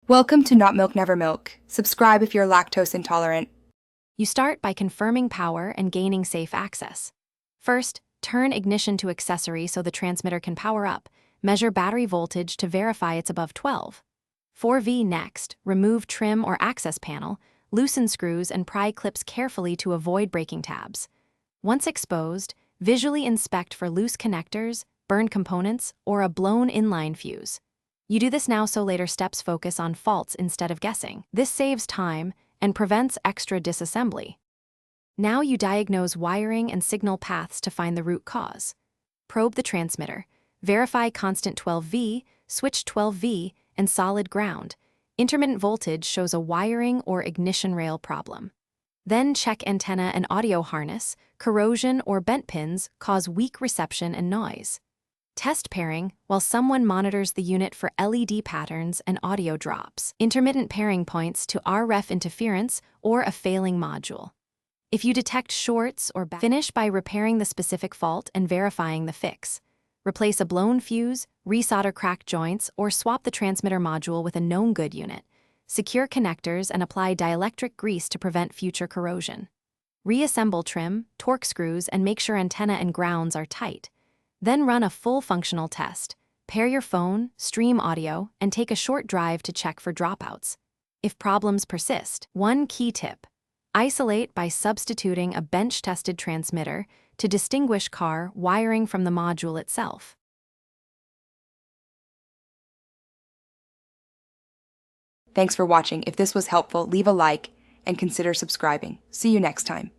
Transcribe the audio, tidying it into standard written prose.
Welcome to Not Milk Never Milk. Subscribe if you're lactose intolerant. You start by confirming power and gaining safe access. First, turn ignition to accessory so the transmitter can power up. Measure battery voltage to verify it's above 12. 4V next, remove trim or access panel, loosen screws and pry clips carefully to avoid breaking tabs. Once exposed, visually inspect for loose connectors, burned components, or a blown inline fuse. You do this now so later steps focus on faults instead of guessing. This saves time and prevents extra disassembly. Now you diagnose wiring and signal paths to find the root cause. Probe the transmitter. Verify constant 12V, switch 12V, and solid ground. Intermittent voltage shows a wiring or ignition rail problem. Then check antenna and audio harness. Corrosion or bent pins cause weak reception and noise. Test pairing while someone monitors the unit for LED patterns and audio drops. Intermittent pairing points to RF interference or a failing module. If you detect shorts or finish by repairing the specific fault and verifying the fix. Replace a blown fuse, resolder cracked joints, or swap the transmitter module with a known good unit. Secure connectors and apply dielectric grease to prevent future corrosion. Reassemble trim, torque screws, and make sure antenna and grounds are tight. Then run a full functional test. Pair your phone, stream audio, and take a short drive to check for dropouts. If problems persist, one key tip: isolate by substituting a bench-tested transmitter to distinguish car wiring from the module itself. Thanks for watching. If this was helpful, leave a like and consider subscribing. See you next time.